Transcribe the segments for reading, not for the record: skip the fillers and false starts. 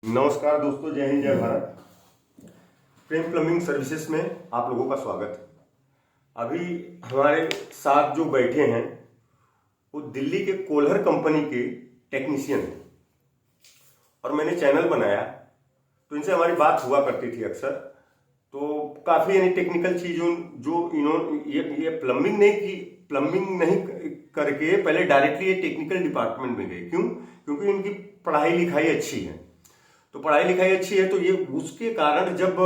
नमस्कार दोस्तों, जय हिंद, जय भारत। प्रेम प्लम्बिंग सर्विसेज में आप लोगों का स्वागत। अभी हमारे साथ जो बैठे हैं वो दिल्ली के कोल्हर कंपनी के टेक्नीशियन हैं और मैंने चैनल बनाया तो इनसे हमारी बात हुआ करती थी अक्सर। तो काफ़ी यानी टेक्निकल चीज़ों जो इन्होंने ये प्लम्बिंग नहीं करके पहले डायरेक्टली ये टेक्निकल डिपार्टमेंट में गए। क्यों? क्योंकि इनकी पढ़ाई लिखाई अच्छी है। तो पढ़ाई लिखाई अच्छी है तो ये उसके कारण जब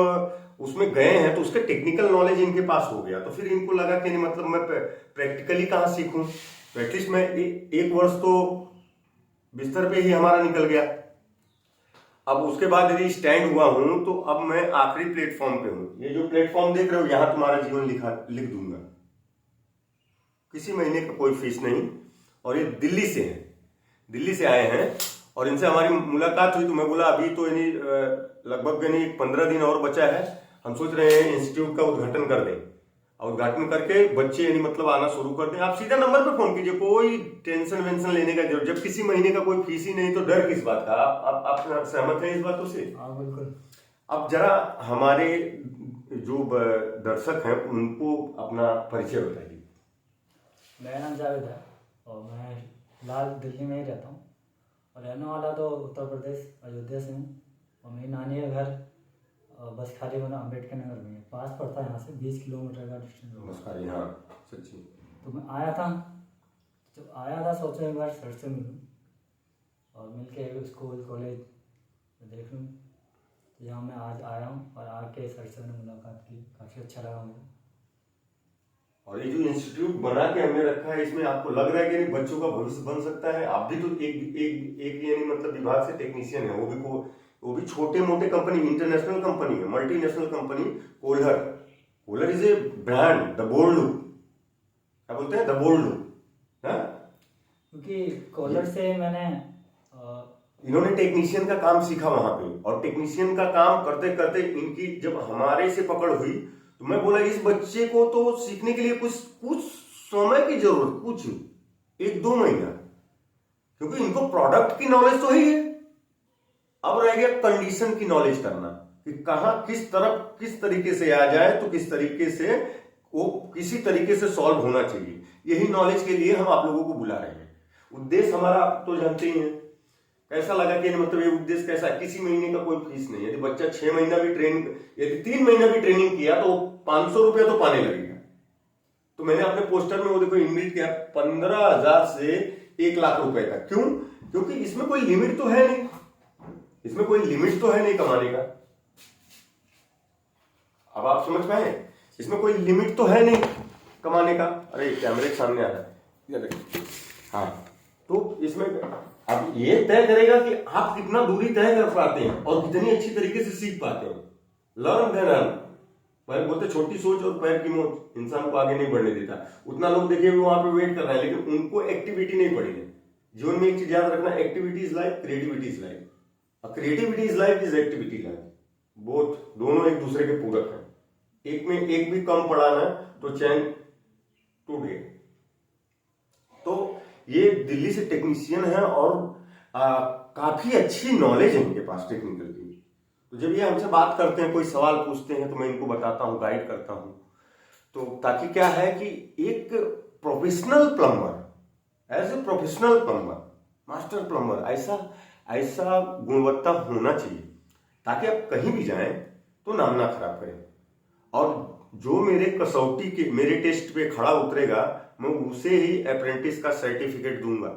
उसमें गए हैं तो उसके टेक्निकल नॉलेज इनके पास हो गया। तो फिर इनको लगा कि नहीं, मतलब मैं प्रैक्टिकली कहाँ सीखूं। तो एटलीस्ट मैं एक वर्ष तो बिस्तर पे ही हमारा निकल गया। अब उसके बाद यदि स्टैंड हुआ हूं तो अब मैं आखिरी प्लेटफॉर्म पे हूं। ये जो प्लेटफॉर्म देख रहे हो, यहां तुम्हारा जीवन लिख दूंगा। किसी महीने का कोई फीस नहीं। और ये दिल्ली से है, दिल्ली से आए हैं और इनसे हमारी मुलाकात हुई तो मैं बोला अभी तो यानी लगभग यानी 15 दिन और बचा है। हम सोच रहे हैं इंस्टीट्यूट का उद्घाटन कर दें और उद्घाटन करके बच्चे यानी मतलब आना शुरू कर दें। आप सीधा नंबर पे फोन कीजिए, कोई टेंशन वेंशन लेने का जरूरत। जब किसी महीने का कोई फीस ही नहीं तो डर किस बात का। आप सहमत हैं इस बातों से? हाँ बिल्कुल। अब जरा हमारे जो दर्शक हैं उनको अपना परिचय बताइए। मेरा नाम जावेद है और मैं फिलहाल दिल्ली में ही रहता हूँ और रहने वाला तो उत्तर प्रदेश अयोध्या से हूँ। और मेरी नानी का घर बस खाली बना अम्बेडकर नगर में, पास पड़ता है यहाँ से 20 किलोमीटर का डिस्टेंस होगा। बस खाली, हाँ सच्ची। तो मैं आया था, जब आया था सोचा एक बार सर से मिलूँ और मिल के स्कूल कॉलेज देख लूँ। तो यहाँ मैं आज आया हूँ और आके सर से मैंने मुलाकात की, काफ़ी अच्छा लगा मुझे। और ये जो इंस्टीट्यूट बना के हमने रखा है, इसमें आपको लग रहा है कि बच्चों का भविष्य बन सकता है? आप भी तो एक यानी मतलब विभाग से टेक्नीशियन है, वो भी छोटे मोटे कंपनी, इंटरनेशनल कंपनी है, multinational company Kohler is a brand, the bold look. क्या बोलते हैं? The bold look. हाँ, क्योंकि कोल्हर से मैंने इन्होंने टेक्नीशियन का काम सीखा वहां पे और टेक्नीशियन का काम करते करते इनकी जब हमारे से पकड़ हुई तो मैं बोला इस बच्चे को तो सीखने के लिए कुछ समय की जरूरत, कुछ 1-2 महीना, क्योंकि इनको प्रोडक्ट की नॉलेज तो ही है। अब रह गया कंडीशन की नॉलेज करना कि कहां किस तरीके से आ जाए तो किस तरीके से वो किसी तरीके से सॉल्व होना चाहिए। यही नॉलेज के लिए हम आप लोगों को बुला रहे हैं। उद्देश्य हमारा तो जानते ही हैं। कैसा लगा कि मतलब ये उद्देश्य कैसा है? किसी महीने का कोई फीस नहीं। यदि बच्चा 6 महीना भी ट्रेनिंग, यदि 3 महीना भी ट्रेनिंग किया तो 500 रुपया तो पाने लगेगा। तो मैंने अपने पोस्टर में वो देखो इंगित किया 15,000 से 1 लाख रुपए का। क्यों? क्योंकि इसमें कोई लिमिट तो है नहीं, इसमें कोई लिमिट तो है नहीं कमाने का। अब आप समझ पाए, इसमें कोई लिमिट तो है नहीं कमाने का। अरे कैमरे के सामने आ रहा है, हाँ। तो इसमें अब ये तय करेगा कि आप कितना दूरी तय कर पाते हैं और कितनी अच्छी तरीके से सीख पाते हैं। Learn then earn. पैर बोलते छोटी सोच और पैर की मौत इंसान को आगे नहीं बढ़ने देता। उतना लोग देखिए वहां पे वेट कर रहे हैं लेकिन उनको एक्टिविटी नहीं पड़ी है। जीवन में एक चीज याद रखना, activity is life, creativity is life. और creativity is life is activity life. Both, दोनों एक दूसरे के पूरक हैं। एक में एक भी कम पड़ा ना तो चैन टूट गया। तो ये दिल्ली से टेक्नीशियन है और काफी अच्छी नॉलेज है इनके पास टेक्निकल की। तो जब ये हमसे बात करते हैं, कोई सवाल पूछते हैं तो मैं इनको बताता हूँ, गाइड करता हूँ। तो ताकि क्या है कि एक professional plumber, as a professional plumber, master plumber, ऐसा गुणवत्ता होना चाहिए ताकि आप कहीं भी जाएं तो नाम ना खराब करें। और जो मेरे टेस्ट पे खड़ा उतरेगा मैं उसे ही अप्रेंटिस का सर्टिफिकेट दूंगा,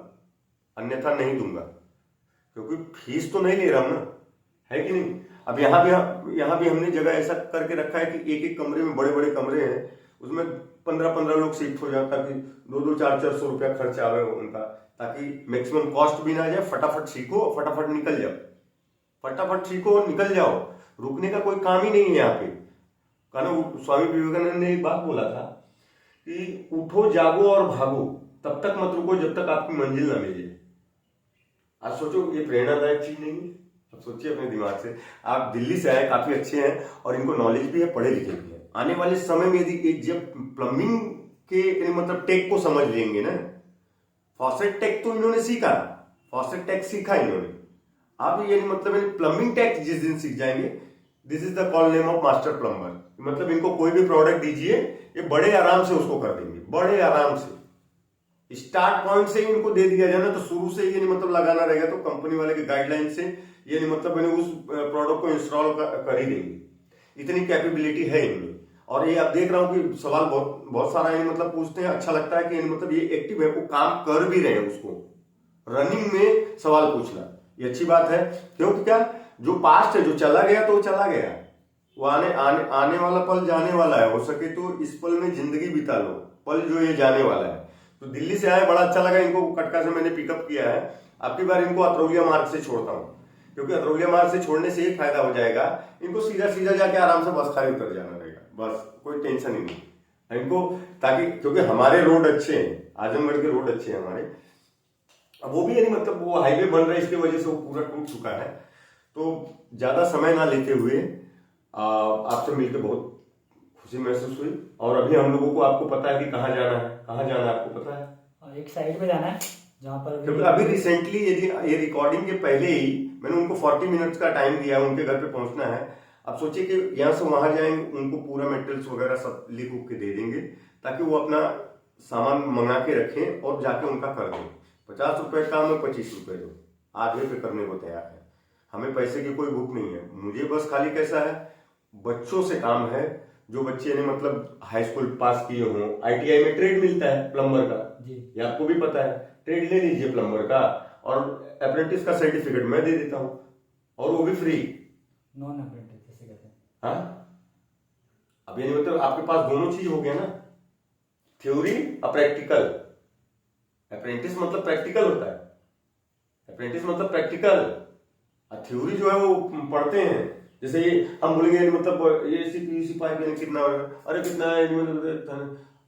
अन्यथा नहीं दूंगा। क्योंकि फीस तो नहीं ले रहा हूं ना, है कि नहीं? अब यहाँ भी हमने जगह ऐसा करके रखा है कि एक कमरे में, बड़े बड़े कमरे हैं, उसमें 15-15 लोग शिफ्ट हो जाए ताकि 200, 400 रुपया खर्च आवे उनका, ताकि मैक्सिमम कॉस्ट भी ना जाए। फटाफट सीखो, फटाफट निकल जाओ, फटाफट सीखो और निकल जाओ। रुकने का कोई काम ही नहीं है यहाँ पे। कहना स्वामी विवेकानंद ने एक बात बोला था कि उठो, जागो और भागो, तब तक मत रुको जब तक आपकी मंजिल ना मिले। आज सोचो, ये प्रेरणादायक चीज नहीं है? अब सोचिए अपने दिमाग से। आप दिल्ली से आए, काफी अच्छे हैं और इनको नॉलेज भी है, पढ़े लिखे भी है। आने वाले समय में यदि जब प्लम्बिंग के मतलब टेक को समझ लेंगे ना, फॉसेट टेक तो इन्होंने सीखा, फॉसेट टेक सीखा इन्होंने, आप यानी मतलब प्लम्बिंग टेक जिस दिन सीख जाएंगे, this is the call name of master plumber. मतलब इनको कोई भी प्रोडक्ट दीजिए, ये बड़े आराम से उसको कर देंगे, बड़े आराम से। स्टार्ट पॉइंट से ही इनको दे दिया जाए ना, तो शुरू से ही मतलब लगाना रहेगा, तो कंपनी वाले के गाइडलाइन से ये मतलब उस प्रोडक्ट को इंस्टॉल कर ही देंगे। इतनी कैपेबिलिटी है इनमें। और ये आप देख रहा हूँ कि सवाल बहुत बहुत सारा है मतलब पूछते हैं, अच्छा लगता है कि मतलब ये एक्टिव है, वो काम कर भी रहे हैं, उसको रनिंग में सवाल पूछना ये अच्छी बात है। क्योंकि क्या, जो पास्ट है, जो चला गया तो वो चला गया, वो आने वाला पल जाने वाला है। हो सके तो इस पल में जिंदगी बिता लो, पल जो ये जाने वाला है। तो दिल्ली से आए, बड़ा अच्छा लगा, इनको कटका से मैंने पिकअप किया है। आपकी बार इनको अतरौलिया मार्ग से छोड़ता हूँ, क्योंकि अतरौलिया मार्ग से छोड़ने से एक फायदा हो जाएगा, इनको सीधा सीधा जाके आराम से बस खाली उतर जाना रहेगा, बस कोई टेंशन ही नहीं इनको। ताकि क्योंकि हमारे रोड अच्छे हैं, आजमगढ़ के रोड अच्छे हैं हमारे, अब वो भी यानी मतलब वो हाईवे बन रहा है, इसके वजह से वो पूरा टूट चुका है। तो ज्यादा समय ना लेते हुए आपसे मिलकर बहुत खुशी महसूस हुई। और अभी हम लोगों को, आपको पता है कि कहाँ जाना है, कहाँ जाना है आपको पता है? और एक साइड पे जाना है जहाँ पर क्योंकि अभी रिसेंटली ये रिकॉर्डिंग के पहले ही मैंने उनको 40 मिनट्स का टाइम दिया, उनके घर पे पहुंचना है। अब सोचिए कि यहाँ से वहां जाएंगे, उनको पूरा मटेरियल्स वगैरह सब लिख उख के दे देंगे, ताकि वो अपना सामान मंगा के रखें और जाके उनका कर दें। 50 रुपए काम में 25 रुपए दो, आधे पे करने को तैयार है। हमें पैसे की कोई भूख नहीं है, मुझे बस खाली कैसा है, बच्चों से काम है। जो बच्चे ने मतलब हाई स्कूल पास किए हों, आईटीआई में ट्रेड मिलता है प्लम्बर का, ये आपको भी पता है, ट्रेड ले लीजिए प्लम्बर का, और अप्रेंटिस का सर्टिफिकेट मैं दे देता हूं, और वो भी फ्री। नॉन अप्रेंटिस जैसे कहते हैं। हाँ, अब यानी मतलब आपके पास दोनों चीज हो गया ना, थ्योरी और प्रैक्टिकल। अप्रेंटिस मतलब प्रैक्टिकल होता है, अप्रेंटिस मतलब प्रैक्टिकल। थ्योरी जो है वो पढ़ते हैं, जैसे ये हम बोलेंगे मतलब ये सीपीयूसी पाइप कितना, अरे कितना है,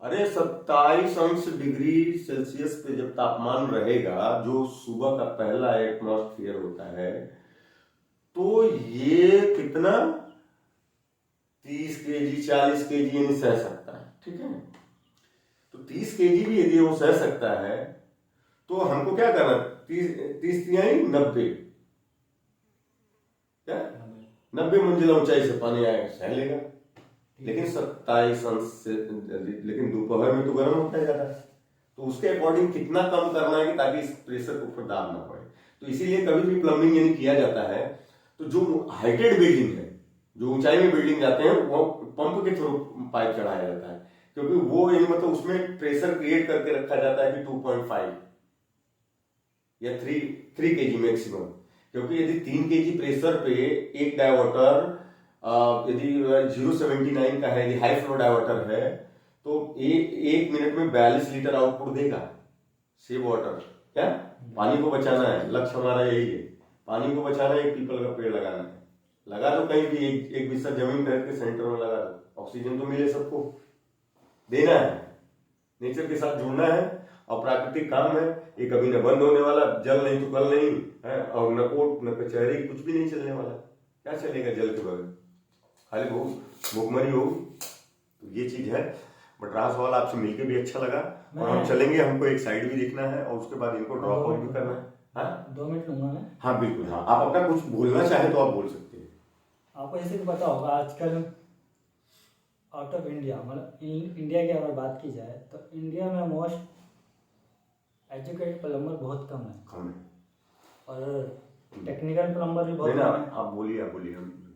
अरे 27 अंश डिग्री सेल्सियस पे जब तापमान रहेगा, जो सुबह का पहला एटमॉस्फेयर होता है, तो ये कितना 30 केजी 40 केजी यानी सह सकता है, ठीक है। तो 30 केजी भी यदि वो सह सकता है, तो हमको क्या करना, 30 यानी 90, क्या 90 मंजिला ऊंचाई से पानी आएगा, सह लेगा। लेकिन 27 अंश से, लेकिन दोपहर में तो गर्म होता है ज्यादा, तो उसके अकॉर्डिंग कितना कम करना है कि ताकि इस प्रेशर के ऊपर दाब ना पड़े। तो इसीलिए कभी भी प्लम्बिंग यानी किया जाता है, तो जो हाइटेड बिल्डिंग है, जो ऊंचाई में बिल्डिंग जाते हैं, वो पंप के थ्रू पाइप चढ़ाया जाता है, क्योंकि वो यानी मतलब उसमें प्रेशर क्रिएट करके रखा जाता है कि 2.5 या 3 केजी मैक्सिमम। क्योंकि यदि 3 केजी प्रेशर पे एक डायवर्टर यदि 079 का है, यदि हाई फ्लो डायवर्टर है, तो एक मिनट में 42 लीटर आउटपुट देगा सेव वाटर। क्या, पानी को बचाना है, लक्ष्य हमारा यही है, पानी को बचाना है, एक पीपल का पेड़ लगाना है। लगा दो कहीं भी, एक बिस्सा जमीन खरीद के सेंटर में लगा दो, ऑक्सीजन तो मिले, सबको देना है, नेचर के साथ जुड़ना है, और प्राकृतिक काम है ये, कभी न बंद होने वाला, जल नहीं तो कल नहीं है, और न कोर्ट न कचहरी, कुछ भी नहीं चलने वाला। क्या चलेगा जल के बगैर, खाली भूखमरी होगी। तो ये चीज है। बट रहा सवाल, आपसे मिलके भी अच्छा लगा, और हम चलेंगे, हमको एक साइड भी दिखना है, और उसके बाद इनको ड्रॉप आउट भी करना है। हाँ 2 मिनट लूंगा मैं। हाँ बिल्कुल, हाँ आप अपना कुछ बोलना चाहे तो आप बोल सकते हैं। आपको जैसे कि पता होगा आजकल आउट ऑफ इंडिया, मतलब इंडिया की अगर बात की जाए तो इंडिया में मोस्ट एजुकेटेड प्लम्बर बहुत कम है, और टेक्निकल प्लम्बर भी बहुत कम है। आप बोलिए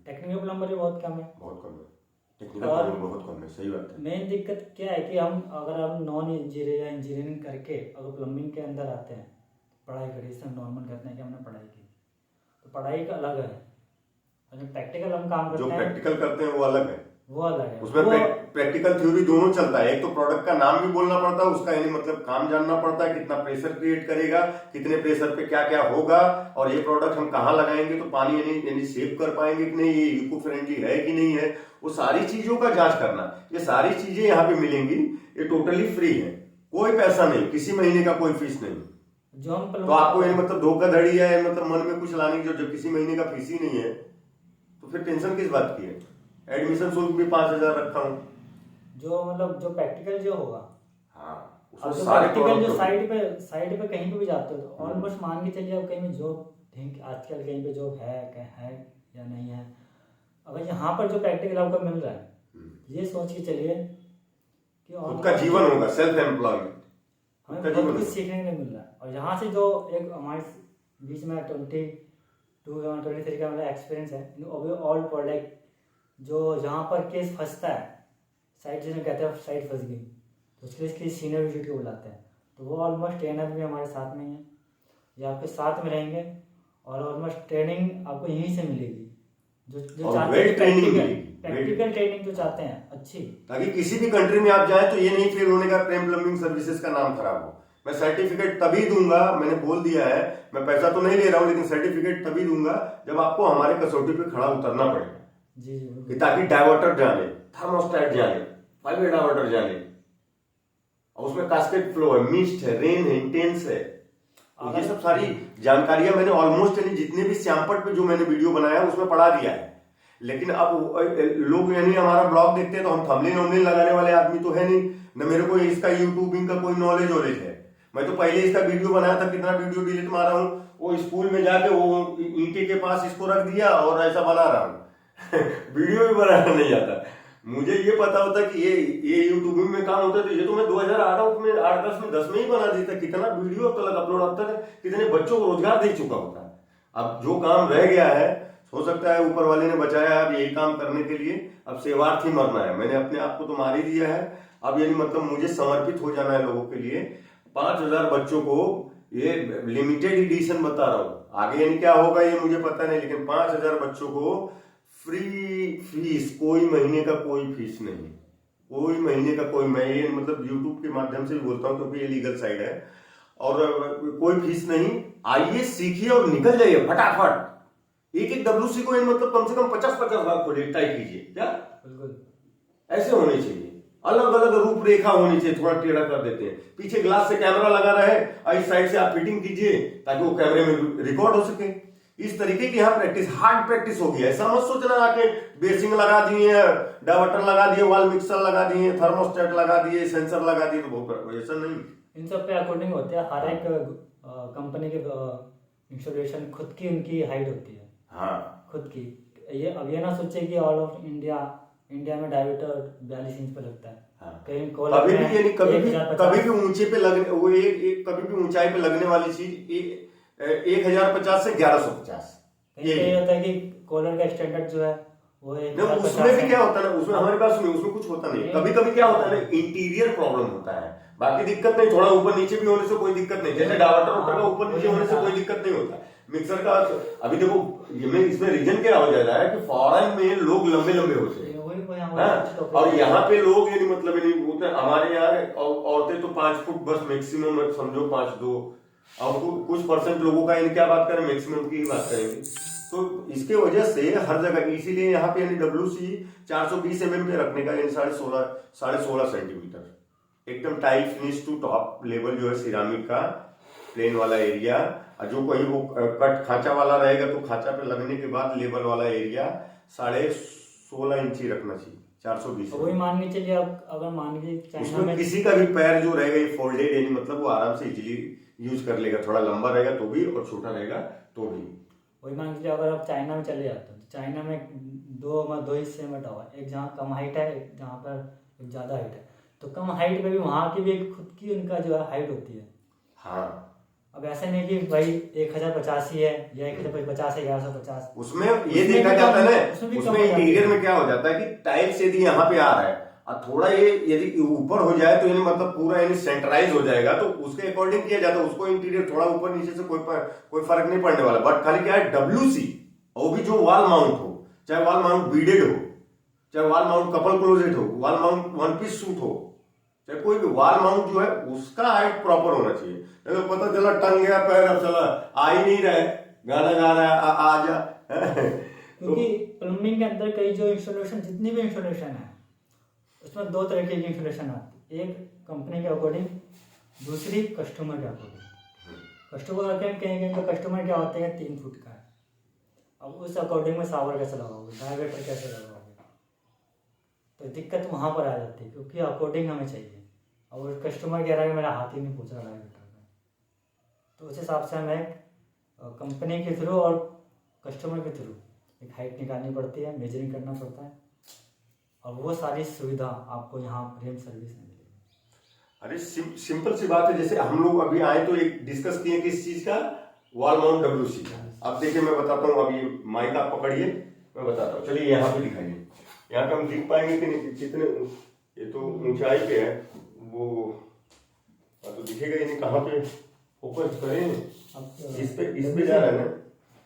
टेक्निकल प्लम्बर भी बहुत कम है, बहुत कम है, टेक्निकल प्लम्बर बहुत कम है, सही बात है। मेन दिक्कत क्या है कि हम नॉन इंजीनियर या इंजीनियरिंग करके अगर प्लम्बिंग के अंदर आते हैं, पढ़ाई करी, इससे नॉर्मल कहते हैं कि हमने पढ़ाई की, तो पढ़ाई का अलग है, और जो प्रैक्टिकल हम काम करते हैं, जो प्रैक्टिकल करते हैं वो अलग है, वो अलग है। उसमें प्रैक्टिकल थ्योरी दोनों चलता है। एक तो प्रोडक्ट का नाम भी बोलना पड़ता है, उसका यानी मतलब काम जानना पड़ता है, कितना प्रेशर क्रिएट करेगा, कितने प्रेशर पे क्या क्या होगा, और ये प्रोडक्ट हम कहाँ लगाएंगे तो पानी यानी सेव कर पाएंगे कि नहीं, ये इको फ्रेंडली है कि नहीं है, वो सारी चीजों का जांच करना। ये सारी चीजें यहाँ पे मिलेंगी, ये टोटली फ्री है, कोई पैसा नहीं, किसी महीने का कोई फीस नहीं। जो हम तो आपको यानी मतलब धोखाधड़ी है, मतलब मन में कुछ लाने की जो किसी महीने का फीस ही नहीं है, तो फिर टेंशन किस बात की है। एडमिशन शुल्क भी 5,000 रखा हूँ। जो मतलब जो प्रैक्टिकल जो होगा, हाँ, और जो प्रैक्टिकल जो साइड पे कहीं पे भी जाते हो, तो ऑलमोस्ट मान के चलिए आप कहीं भी जॉब थिंक आजकल कहीं पे जॉब है या नहीं है। अगर यहाँ पर जो प्रैक्टिकल आपको मिल रहा है, ये सोच के चलिए कि खुद का जीवन होगा, सेल्फ एम्प्लॉयमेंट, हमें बहुत कुछ सीखने को मिल रहा है। और यहाँ से जो एक हमारे बीच में 22-23 का मेरा एक्सपीरियंस है, ऑल प्रोडक्ट जो जहाँ पर केस फंसता है, साइट जिसमें कहते हैं साइट फंस गई, तो उसके लिए इसकी सीनियर विजिट को बुलाते हैं, तो वो ऑलमोस्ट ट्रेनर भी हमारे साथ में ही है, ये आपके साथ में रहेंगे और ऑलमोस्ट ट्रेनिंग आपको यहीं से मिलेगी, जो चाहते हैं प्रैक्टिकल ट्रेनिंग जो चाहते हैं अच्छी, ताकि किसी भी कंट्री में आप जाए तो ये नहीं फील होने का प्रेम प्लम्बिंग सर्विसेज का नाम खराब हो। मैं सर्टिफिकेट तभी दूंगा, मैंने बोल दिया है, मैं पैसा तो नहीं ले रहा हूँ, लेकिन सर्टिफिकेट तभी दूंगा जब आपको हमारे कसौटी पे खड़ा उतरना पड़ेगा। जी, ताकि डाइवर्टर जाने, थर्मोस्टेट जाने, 5-वे डाइवर्टर जाने, और उसमें कास्केट फ्लो है, मिस्ट है, रेन है, इंटेंस है, ये सब सारी जानकारियां मैंने ऑलमोस्ट यानी जितने भी श्यामपट पे जो मैंने वीडियो बनाया उसमें पढ़ा दिया है। लेकिन अब लोग यानी हमारा ब्लॉग देखते हैं तो हम थंबनेल लगाने वाले आदमी तो है नहीं, न मेरे को इसका यूट्यूबिंग का कोई नॉलेज है। मैं तो पहले इसका वीडियो बनाया था, कितना वीडियो डिलीट मारा हूँ, वो स्कूल में जाके वो ईंटे के पास इसको रख दिया और ऐसा बना रहा हूँ वीडियो भी बनाना नहीं आता मुझे। ये पता होता कि ये यूट्यूबिंग में काम होता है, तो ये तो मैं 2008 में 8-10 में ही बना देता। कितना वीडियो अब तक अपलोड, अब तक कितने बच्चों को रोजगार दे चुका होता। अब जो काम रह गया है, हो सकता है ऊपर वाले ने बचाया है अब यही काम करने के लिए, अब सेवार्थी मरना है। मैंने अपने आप को तो मार ही दिया है, अब यानी मतलब मुझे समर्पित हो जाना है लोगों के लिए। 5000 बच्चों को ये लिमिटेड एडिशन बता रहा हूँ, आगे यानी क्या होगा ये मुझे पता नहीं, लेकिन 5000 बच्चों को फ्री फीस, कोई महीने का कोई फीस नहीं, कोई महीने का कोई, मैं ये मतलब यूट्यूब के माध्यम से भी बोलता हूँ क्योंकि ये लीगल साइड है, और कोई फीस नहीं। आइए, सीखिए और निकल जाइए फटाफट। एक WC को मतलब कम से कम 50-50 बार खोलिए, टाइप कीजिए, क्या बिल्कुल ऐसे होने चाहिए। अलग अलग रूपरेखा होनी चाहिए, थोड़ा टेढ़ा कर देते हैं, पीछे ग्लास से कैमरा लगा रहे, इस साइड से आप फिटिंग कीजिए ताकि वो कैमरे में रिकॉर्ड हो सके। इस तरीके की यहाँ प्रैक्टिस, हार्ड प्रैक्टिस होगी। ऐसा मत सोचना आके बेसिंग लगा दिए, डाइवर्टर लगा दिए, वाल मिक्सर लगा दिए, थर्मोस्टेट लगा दिए, सेंसर लगा दिए, तो बहुत ऐसा नहीं। इन सब पे अकॉर्डिंग होते हैं, हर एक कंपनी के इंस्टॉलेशन खुद की उनकी हाइट होती है, हाँ खुद की। ये अब ये ना सोचे कि ऑल ऑफ इंडिया में डायमीटर 42 इंच पे लगता है, हाँ। कहीं कभी भी यानी कभी भी ऊंचे पे लगने, वो कभी भी ऊंचाई पे लगने वाली चीज 1050 से 1150। ये होता है कि कॉलर का स्टैंडर्ड जो है वो उसमें भी क्या होता है ना, उसमें हमारे पास नहीं, उसमें कुछ होता नहीं। कभी कभी क्या होता है ना, इंटीरियर प्रॉब्लम होता है, बाकी दिक्कत नहीं, थोड़ा ऊपर नीचे भी होने से कोई दिक्कत नहीं। जैसे डाइवर्टर ऊपर का ऊपर नीचे होने से कोई दिक्कत नहीं होता। मिक्सर का अभी देखो, इसमें रीजन क्या हो जाता है कि फॉरेन में लोग लंबे लंबे होते हैं, और यहाँ पे लोग यानी मतलब नहीं होते। हमारे यहाँ औरतें तो 5 फुट बस मैक्सिमम, समझो 5'2", और कुछ परसेंट लोगों का यानी क्या बात करें, मैक्सिमम की ही बात करेंगे। तो इसके वजह से हर जगह, इसीलिए यहाँ पे यानी WC 420 mm पे रखने का, यानी 16.5 सेंटीमीटर, एकदम tight finish to top level जो है सिरामिक का प्लेन वाला एरिया। जो कहीं वो कट खांचा वाला रहेगा तो खांचा पे लगने के बाद लेवल वाला एरिया 16.5 इंच रखना चाहिए, 420। वही मान के चलिए, आप अगर मान के उसमें किसी का भी पैर जो रहेगा ये फोल्डेड, यानी मतलब वो आराम से इजीली यूज कर लेगा, थोड़ा लंबा रहेगा तो भी और छोटा रहेगा तो भी। वही मान लीजिए, अगर आप चाइना में चले जाते हो, चाइना में दो हिस्से में बटा हुआ है, एक जहाँ कम हाइट है, एक जहाँ पर एक ज्यादा हाइट है। तो कम हाइट में भी वहाँ की भी एक खुद की उनका जो है हाइट होती है, हाँ। अब ऐसा नहीं कि भाई 1085 है या 1050 है, 1150। उसमें ये देखा जाता है ना, उसमें इंटीरियर में क्या हो जाता है कि टाइल्स यदि यहाँ पे आ रहा है और थोड़ा ये यदि ऊपर हो जाए तो यानी मतलब पूरा यानी सेंट्राइज हो जाएगा, तो उसके अकॉर्डिंग किया जाता है। उसको इंटीरियर थोड़ा ऊपर नीचे से कोई फर्क नहीं पड़ने वाला। बट खाली क्या है, WC, और भी जो वॉल माउंट हो, चाहे वॉल माउंट बीडेड हो, चाहे वॉल माउंट कपल क्लोजेट हो, वॉल माउंट 1 पीस सूट हो, चाहे कोई भी वॉल माउंट जो है उसका हाइट प्रॉपर होना चाहिए। तो पता चला टंग गया पैर, अब चला आ ही नहीं रहे, गाना गा रहा है आ जा क्योंकि प्लम्बिंग के अंदर कई जो इंस्टॉलेशन, जितनी भी इंस्टॉलेशन है उसमें 2 तरह की इंस्टॉलेशन आती है, एक कंपनी के अकॉर्डिंग, दूसरी कस्टमर के अकॉर्डिंग। कस्टमर के कहीं तो कस्टमर क्या होते हैं 3 फुट का है, अब उस अकॉर्डिंग में शावर कैसे लगाओगे, डायवेटर कैसे लगाओगे, तो दिक्कत वहाँ पर आ जाती है, क्योंकि अकॉर्डिंग हमें चाहिए। और कस्टमर कह रहा है कि मेरा हाथ ही नहीं पूछ रहा डायवेटर में, तो उस हिसाब से हमें कंपनी के थ्रू और कस्टमर के थ्रू एक हाइट निकालनी पड़ती है, मेजरिंग करना पड़ता है, और वो सारी सुविधा आपको यहाँ फ्रेम सर्विस में मिलेगी। अरे सिंपल सी बात है, जैसे हम लोग अभी आए तो एक डिस्कस किए किस चीज का, वॉल माउंट WC का। अब देखिए मैं बताता हूँ, अब ये माइक आप पकड़िए, मैं बताता हूँ। चलिए यहाँ पे दिखाइए, यहाँ पे हम देख पाएंगे कि नहीं कितने, ये तो ऊंचाई पे है, वो तो दिखेगा ही नहीं, कहाँ पे फोकस करें, इस पे जा रहा है ना,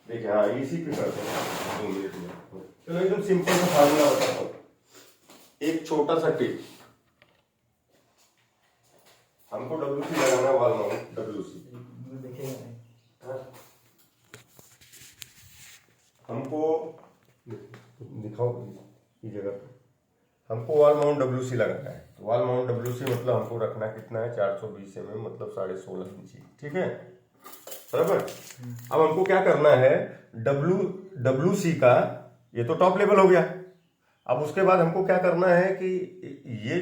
देखिए हाँ इसी पे करते हैं 2 मिनट में। चलो एकदम सिंपल सा फार्मूला बताता हूँ, एक छोटा सा टिप, हमको WC लगाना है, वॉल माउंट WC देखिएगा, हमको दिखाओ इस जगह पे, हमको वॉल माउंट WC लगाना है। तो वॉल माउंट WC मतलब हमको रखना कितना है, 420 mm, मतलब 16.5 इंची, ठीक है बराबर। अब हमको क्या करना है, WC का ये तो टॉप लेवल हो गया। अब उसके बाद हमको क्या करना है कि ये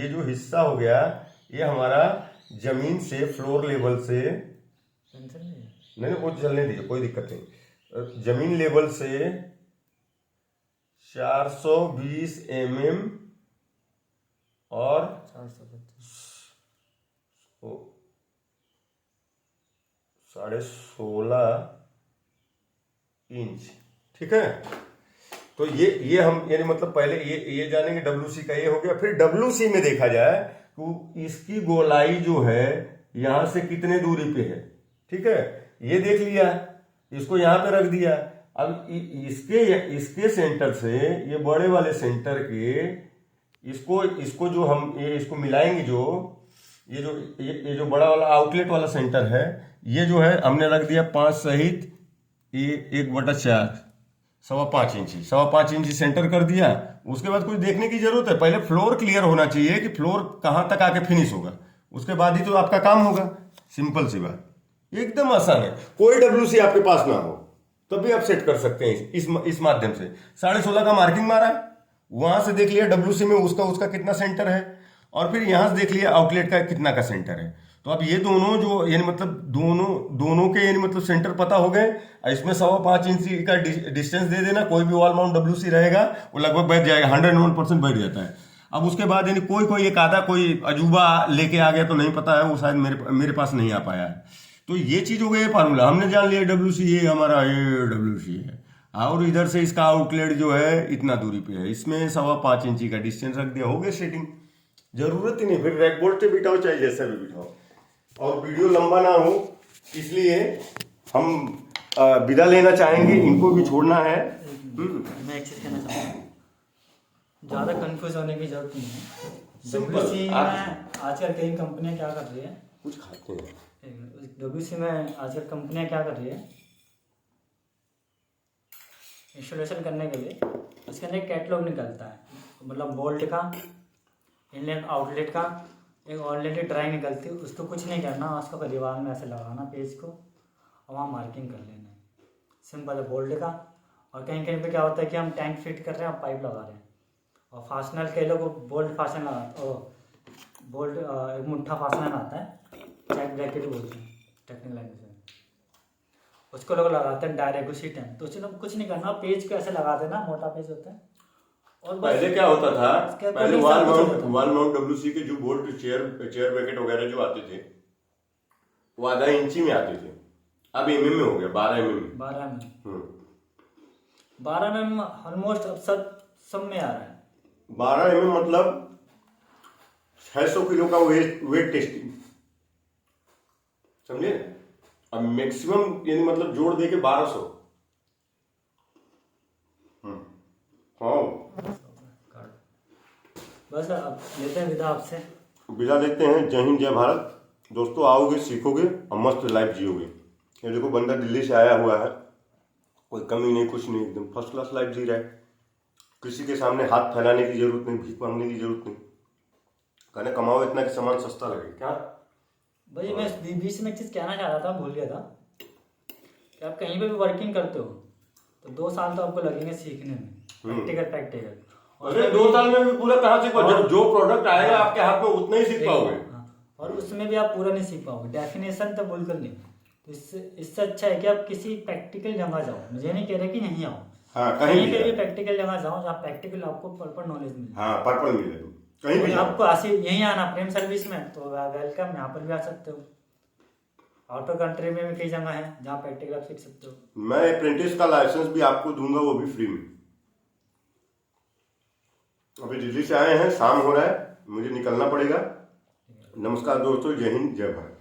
जो हिस्सा हो गया, ये हमारा जमीन से फ्लोर लेवल से, नहीं वो चलने दीजिए, कोई दिक्कत नहीं, जमीन लेवल से 420 mm और 16.5 इंच, ठीक है। तो ये हम यानी मतलब पहले ये जानेंगे WC का, ये हो गया। फिर WC में देखा जाए तो इसकी गोलाई जो है यहां से कितने दूरी पे है, ठीक है, ये देख लिया, इसको यहां पे रख दिया। अब इसके सेंटर से ये बड़े वाले सेंटर के इसको जो हम इसको मिलाएंगे, ये जो बड़ा वाला आउटलेट वाला सेंटर है, ये जो है हमने रख दिया 5 सहित 1/4, 5.25 इंची, 5.25 इंची सेंटर कर दिया। उसके बाद कुछ देखने की जरूरत है, पहले फ्लोर क्लियर होना चाहिए कि फ्लोर कहां तक आके फिनिश होगा, उसके बाद ही तो आपका काम होगा। सिंपल सी बात, एकदम आसान है। कोई WC आपके पास ना हो तब भी आप सेट कर सकते हैं इस माध्यम से। 16.5 का मार्किंग मारा, वहां से देख लिया WC में उसका कितना सेंटर है, और फिर यहां से देख लिया आउटलेट का कितना का सेंटर है। तो अब ये दोनों जो यानी मतलब दोनों के यानी मतलब सेंटर पता हो गए। इसमें 5.25 इंची का डिस्टेंस दे देना, कोई भी वॉल माउंट WC रहेगा वो लगभग बैठ जाएगा, 101% बैठ जाता है। अब उसके बाद यानी कोई एक आधा कोई अजूबा लेके आ गया तो नहीं पता है, वो शायद मेरे पास नहीं आ पाया है। तो ये चीज हो गई, फार्मूला हमने जान लिया, WC ये हमारा ये WC है, और इधर से इसका आउटलेट जो है इतना दूरी पे है, इसमें 5.25 इंची का डिस्टेंस रख दिया, हो गया सेटिंग। जरूरत ही नहीं फिर रैक बोल्ट से बिठाओ चाहे जैसा भी बिठाओ। और वीडियो लंबा ना हो इसलिए हम विदा लेना चाहेंगे, इनको भी छोड़ना है। मैं एक चीज कहना चाहता हूँ, ज्यादा कंफ्यूज होने की जरूरत नहीं है। सिंपल, WC में आजकल कई कंपनियां क्या कर रही है, कुछ खाते हैं, WC में आजकल कंपनियां क्या कर रही है, इंस्टॉलेशन करने के लिए उसके अंदर एक कैटलॉग निकलता है, मतलब बोल्ट का, इनलेट आउटलेट का एक ऑलरेडी ड्राइंग निकलती है। उसको कुछ नहीं करना, उसको दीवार में ऐसे लगाना पेज को, और वहाँ मार्किंग कर लेना है, सिंपल है बोल्ट का। और कहीं कहीं पे क्या होता है कि हम टैंक फिट कर रहे हैं और पाइप लगा रहे हैं, और फास्टनर कई लोग बोल्ट फास्टनर लगा, बोल्ट एक मुट्ठा फास्टनर आता है, चेक ब्रैकेट बोलते हैं टेक्निकल लैंग्वेज में, उसको लोग लगाते हैं डायरेक्ट उसी टाइम। तो उसमें कुछ नहीं करना, पेज को ऐसे लगा देना, मोटा पेज होता है। और पहले क्या होता था, पहले वॉल माउंट WC के जो बोल्ट चेयर ब्रैकेट वगैरह जो आते थे वो आधा इंची में आते थे, अब mm में हो गया 12 mm। 12 mm ऑलमोस्ट अब सब में आ रहा है। 12 mm मतलब 600 किलो का वेट टेस्टिंग, समझे। अब मैक्सिमम यानी मतलब जोड़ दे के 1200। हाँ बस अब लेते हैं विदा आपसे, विदा लेते हैं। जय हिंद, जय भारत। दोस्तों आओगे, सीखोगे और मस्त लाइफ जियोगे। ये देखो बंदा दिल्ली से आया हुआ है, कोई कमी नहीं, कुछ नहीं, एकदम फर्स्ट क्लास लाइफ जी रहा है। किसी के सामने हाथ फैलाने की जरूरत नहीं, भीख मांगने की जरूरत नहीं, कहने कमाओ इतना कि सामान सस्ता लगे। क्या भाई मैं बीच में एक चीज़ कहना चाह रहा था, भूल गया था, कि आप कहीं पे भी वर्किंग करते हो तो 2 साल तो आपको लगेंगे सीखने में, प्रैक्टिकल। अरे 2 साल में भी पूरा कहाँ सीख पाओगे, जो प्रोडक्ट आएगा आपके हाथ में उतना ही सीख पाओगे। और उसमें भी आप पूरा नहीं सीख पाओगे, डेफिनेशन तो बिल्कुल नहीं, तो इससे अच्छा है कि आप किसी प्रैक्टिकल जगह जाओ। मुझे नहीं कह रहे कि नहीं आओ, हाँ, कहीं भी कहीं जाओ। प्रैक्टिकल जगह जाओ जहाँ प्रैक्टिकल आपको प्रॉपर नॉलेज मिले। हाँ, पर्पल मिले कहीं भी और जाओ। आपको ऐसे यहीं आना प्रेम सर्विस में तो वेलकम, यहाँ पर भी आ सकते हो। आउट ऑफ कंट्री में भी कई जगह है जहाँ प्रैक्टिकल आप सीख सकते हो। मैं अप्रेंटिस का लाइसेंस भी आपको दूंगा, वो भी फ्री में। अभी दिल्ली से आए हैं, शाम हो रहा है, मुझे निकलना पड़ेगा। नमस्कार दोस्तों, जय हिंद, जय भारत।